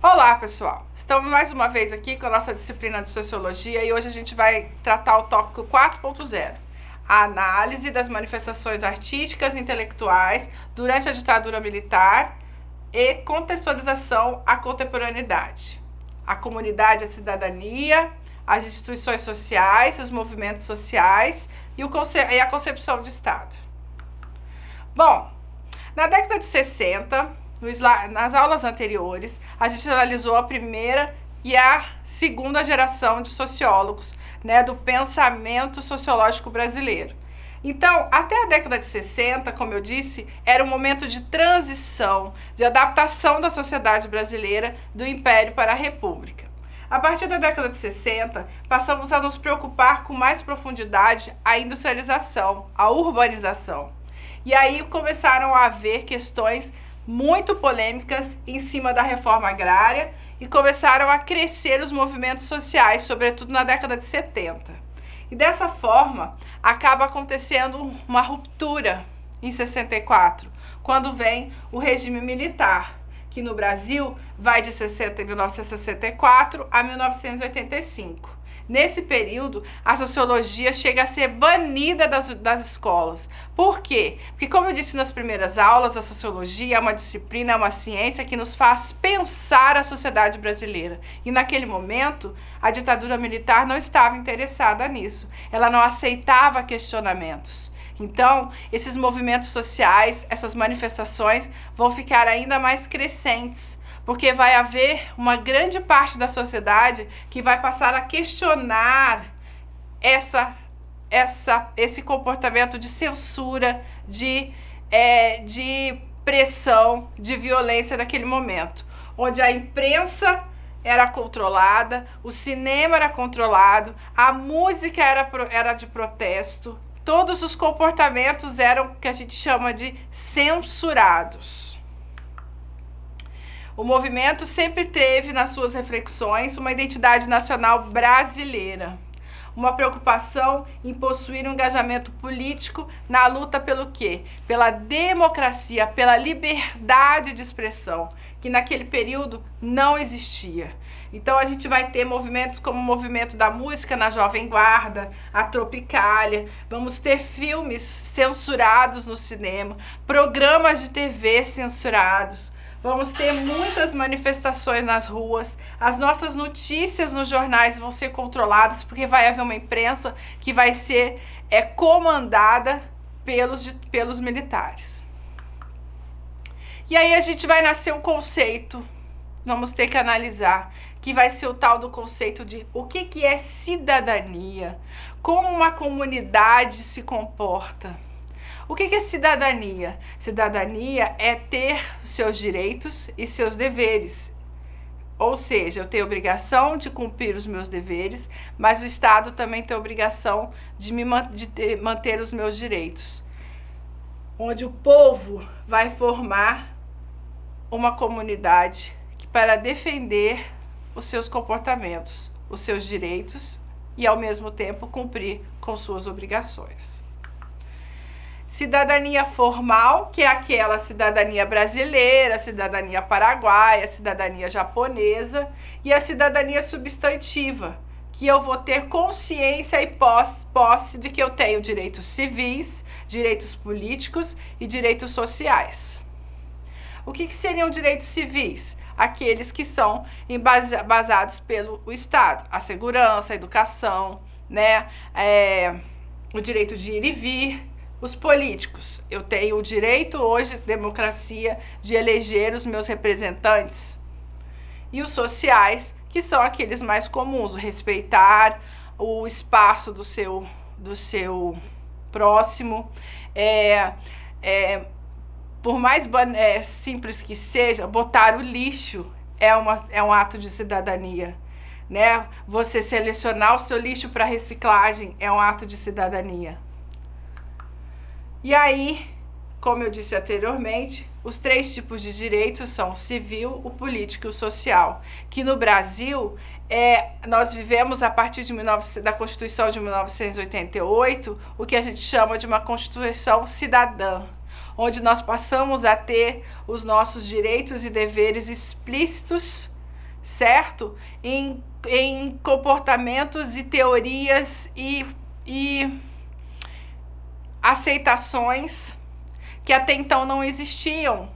Olá, pessoal! Estamos mais uma vez aqui com a nossa disciplina de Sociologia e hoje a gente vai tratar o tópico 4.0, a análise das manifestações artísticas e intelectuais durante a ditadura militar e contextualização à contemporaneidade, a comunidade, a cidadania, as instituições sociais, os movimentos sociais e a concepção de Estado. Bom, na década de 60, nas aulas anteriores, a gente analisou a primeira e a segunda geração de sociólogos, do pensamento sociológico brasileiro. Então, até a década de 60, como eu disse, era um momento de transição, de adaptação da sociedade brasileira do Império para a República. A partir da década de 60, passamos a nos preocupar com mais profundidade a industrialização, a urbanização. E aí começaram a haver questões muito polêmicas em cima da reforma agrária e começaram a crescer os movimentos sociais, sobretudo na década de 70. E dessa forma, acaba acontecendo uma ruptura em 64, quando vem o regime militar, que no Brasil vai de 1964 a 1985. Nesse período, a sociologia chega a ser banida das escolas. Por quê? Porque, como eu disse nas primeiras aulas, a sociologia é uma disciplina, é uma ciência que nos faz pensar a sociedade brasileira. E naquele momento, a ditadura militar não estava interessada nisso. Ela não aceitava questionamentos. Então, esses movimentos sociais, essas manifestações vão ficar ainda mais crescentes, porque vai haver uma grande parte da sociedade que vai passar a questionar esse comportamento de censura, de pressão, de violência daquele momento, onde a imprensa era controlada, o cinema era controlado, a música era de protesto, todos os comportamentos eram o que a gente chama de censurados. O movimento sempre teve nas suas reflexões uma identidade nacional brasileira, uma preocupação em possuir um engajamento político na luta pelo quê? Pela democracia, pela liberdade de expressão, que naquele período não existia. Então a gente vai ter movimentos como o movimento da música na Jovem Guarda, a Tropicália, vamos ter filmes censurados no cinema, programas de TV censurados. Vamos ter muitas manifestações nas ruas, as nossas notícias nos jornais vão ser controladas, porque vai haver uma imprensa que vai ser comandada pelos militares. E aí a gente vai nascer um conceito, vamos ter que analisar, que vai ser o tal do conceito de o que é cidadania, como uma comunidade se comporta. O que é cidadania? Cidadania é ter seus direitos e seus deveres. Ou seja, eu tenho obrigação de cumprir os meus deveres, mas o Estado também tem obrigação de manter os meus direitos. Onde o povo vai formar uma comunidade para defender os seus comportamentos, os seus direitos e, ao mesmo tempo, cumprir com suas obrigações. Cidadania formal, que é aquela cidadania brasileira, cidadania paraguaia, cidadania japonesa, e a cidadania substantiva, que eu vou ter consciência e posse de que eu tenho direitos civis, direitos políticos e direitos sociais. O que seriam direitos civis? Aqueles que são embasados pelo Estado, a segurança, a educação, o direito de ir e vir. Os políticos, eu tenho o direito hoje, democracia, de eleger os meus representantes. E os sociais, que são aqueles mais comuns, respeitar o espaço do seu próximo. Por mais simples que seja, botar o lixo é um ato de cidadania. Você selecionar o seu lixo para reciclagem é um ato de cidadania. E aí, como eu disse anteriormente, os 3 tipos de direitos são o civil, o político e o social, que no Brasil nós vivemos a partir da Constituição de 1988, o que a gente chama de uma Constituição cidadã, onde nós passamos a ter os nossos direitos e deveres explícitos, certo? Em comportamentos e teorias e aceitações que até então não existiam,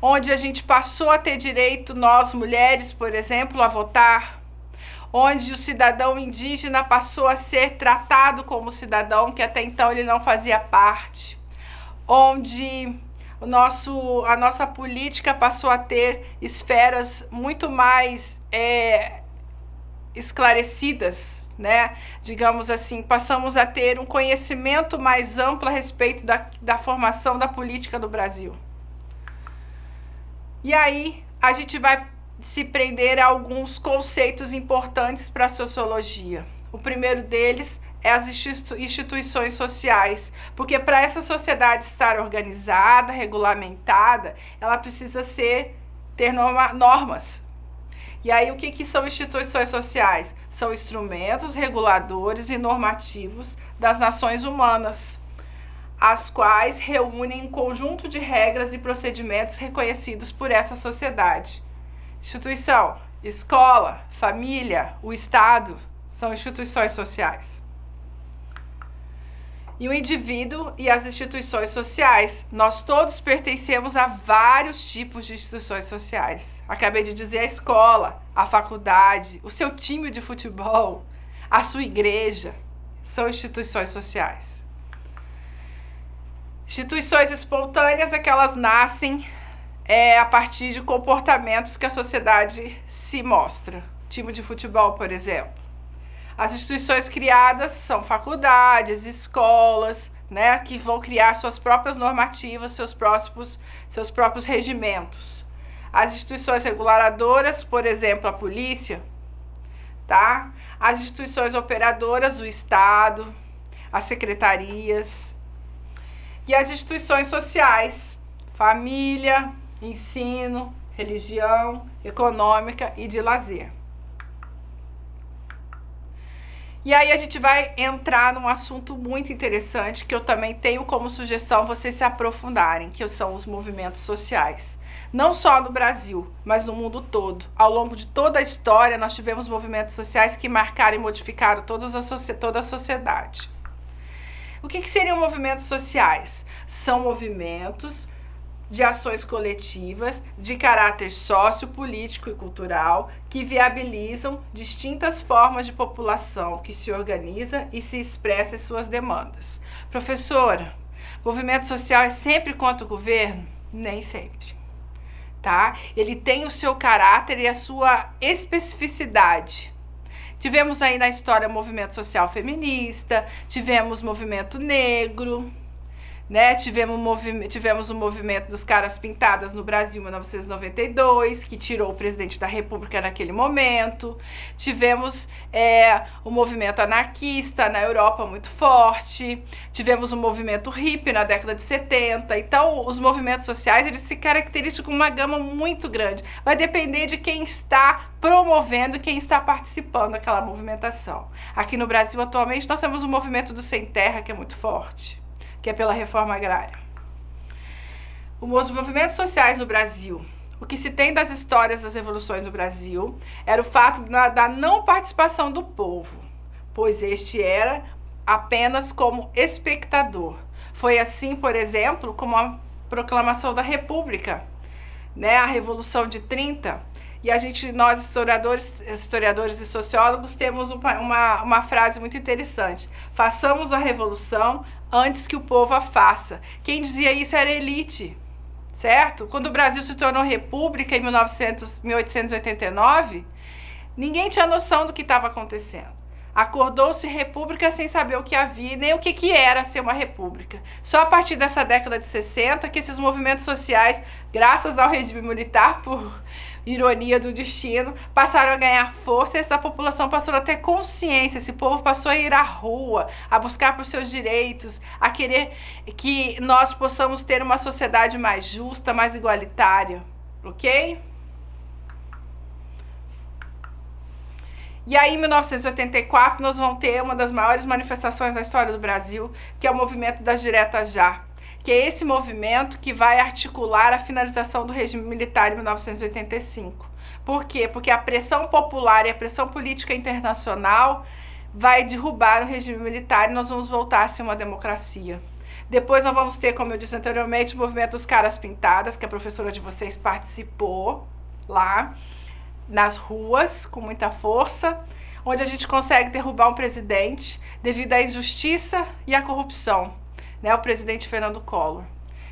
onde a gente passou a ter direito, nós mulheres, por exemplo, a votar, onde o cidadão indígena passou a ser tratado como cidadão, que até então ele não fazia parte, onde a nossa política passou a ter esferas muito mais esclarecidas, né? Digamos assim, passamos a ter um conhecimento mais amplo a respeito da formação da política do Brasil. E aí a gente vai se prender a alguns conceitos importantes para a sociologia. O primeiro deles é as instituições sociais, porque para essa sociedade estar organizada, regulamentada, ela precisa ter normas. E aí, o que são instituições sociais? São instrumentos reguladores e normativos das nações humanas, as quais reúnem um conjunto de regras e procedimentos reconhecidos por essa sociedade. Instituição, escola, família, o Estado, são instituições sociais. E o indivíduo e as instituições sociais. Nós todos pertencemos a vários tipos de instituições sociais. Acabei de dizer a escola, a faculdade, o seu time de futebol, a sua igreja, são instituições sociais. Instituições espontâneas é que elas nascem a partir de comportamentos que a sociedade se mostra. Time de futebol, por exemplo. As instituições criadas são faculdades, escolas, né, que vão criar suas próprias normativas, seus próprios regimentos. As instituições reguladoras, por exemplo, a polícia, tá? As instituições operadoras, o Estado, as secretarias. E as instituições sociais, família, ensino, religião, econômica e de lazer. E aí a gente vai entrar num assunto muito interessante que eu também tenho como sugestão vocês se aprofundarem, que são os movimentos sociais. Não só no Brasil, mas no mundo todo. Ao longo de toda a história, nós tivemos movimentos sociais que marcaram e modificaram toda a sociedade. O que seriam movimentos sociais? São movimentos de ações coletivas de caráter sociopolítico e cultural que viabilizam distintas formas de população que se organiza e se expressa em suas demandas. Professora, movimento social é sempre contra o governo? Nem sempre, tá? Ele tem o seu caráter e a sua especificidade. Tivemos aí na história movimento social feminista, tivemos movimento negro, né? Tivemos o movimento dos caras pintadas no Brasil em 1992, que tirou o presidente da República naquele momento. Tivemos o movimento anarquista na Europa muito forte. Tivemos o movimento hippie na década de 70. Então, os movimentos sociais, eles se caracterizam com uma gama muito grande. Vai depender de quem está promovendo, quem está participando daquela movimentação. Aqui no Brasil, atualmente, nós temos o movimento do Sem Terra, que é muito forte, que é pela reforma agrária. Os movimentos sociais no Brasil, o que se tem das histórias das revoluções no Brasil, era o fato da não participação do povo, pois este era apenas como espectador. Foi assim, por exemplo, como a proclamação da República, né, a Revolução de 30, e nós historiadores e sociólogos, temos uma frase muito interessante: façamos a revolução antes que o povo a faça. Quem dizia isso era a elite, certo? Quando o Brasil se tornou república em 1889, ninguém tinha noção do que estava acontecendo. Acordou-se república sem saber o que havia, nem o que era ser uma república. Só a partir dessa década de 60 que esses movimentos sociais, graças ao regime militar, por ironia do destino, passaram a ganhar força e essa população passou a ter consciência, esse povo passou a ir à rua, a buscar por seus direitos, a querer que nós possamos ter uma sociedade mais justa, mais igualitária, ok? E aí, em 1984, nós vamos ter uma das maiores manifestações da história do Brasil, que é o movimento das diretas já, que é esse movimento que vai articular a finalização do regime militar em 1985. Por quê? Porque a pressão popular e a pressão política internacional vai derrubar o regime militar e nós vamos voltar a ser uma democracia. Depois nós vamos ter, como eu disse anteriormente, o movimento dos caras pintadas, que a professora de vocês participou lá, nas ruas, com muita força, onde a gente consegue derrubar um presidente devido à injustiça e à corrupção, né, o presidente Fernando Collor.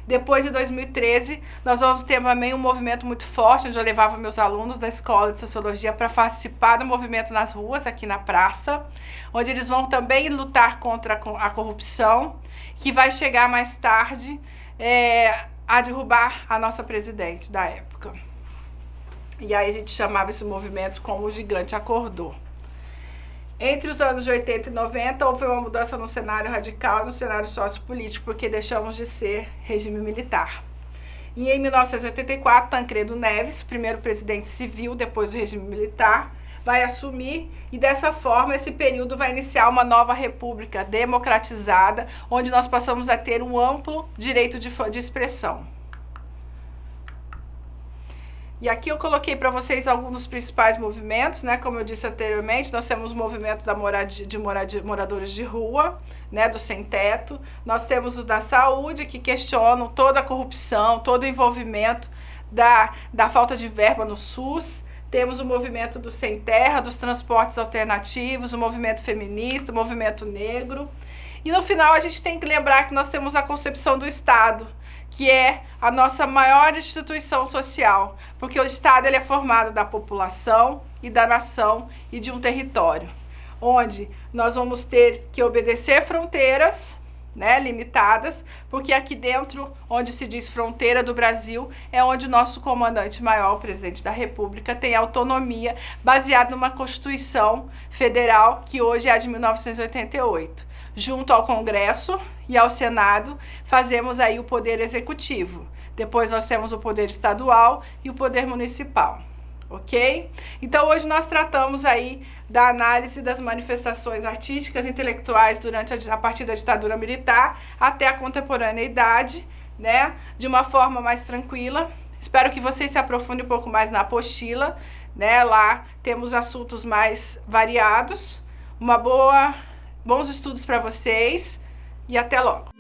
Depois, em 2013, nós vamos ter também um movimento muito forte, onde eu levava meus alunos da Escola de Sociologia para participar do movimento nas ruas, aqui na praça, onde eles vão também lutar contra a corrupção, que vai chegar mais tarde a derrubar a nossa presidente da época. E aí a gente chamava esse movimento como o gigante acordou. Entre os anos de 80 e 90, houve uma mudança no cenário radical e no cenário sociopolítico, porque deixamos de ser regime militar. E em 1984, Tancredo Neves, primeiro presidente civil depois do regime militar, vai assumir e dessa forma esse período vai iniciar uma nova república democratizada, onde nós passamos a ter um amplo direito de expressão. E aqui eu coloquei para vocês alguns dos principais movimentos, né? Como eu disse anteriormente, nós temos o movimento de moradores de rua, né? Do sem-teto. Nós temos os da saúde, que questionam toda a corrupção, todo o envolvimento da falta de verba no SUS. Temos o movimento do sem-terra, dos transportes alternativos, o movimento feminista, o movimento negro. E no final a gente tem que lembrar que nós temos a concepção do Estado, que é a nossa maior instituição social, porque o Estado ele é formado da população e da nação e de um território, onde nós vamos ter que obedecer fronteiras, né, limitadas, porque aqui dentro, onde se diz fronteira do Brasil, é onde o nosso comandante maior, o presidente da República, tem autonomia baseada numa Constituição Federal, que hoje é a de 1988. Junto ao Congresso e ao Senado, fazemos aí o poder executivo. Depois nós temos o poder estadual e o poder municipal, ok? Então hoje nós tratamos aí da análise das manifestações artísticas e intelectuais durante a partir da ditadura militar até a contemporaneidade, né? De uma forma mais tranquila. Espero que vocês se aprofundem um pouco mais na apostila, né? Lá temos assuntos mais variados. Bons estudos para vocês e até logo!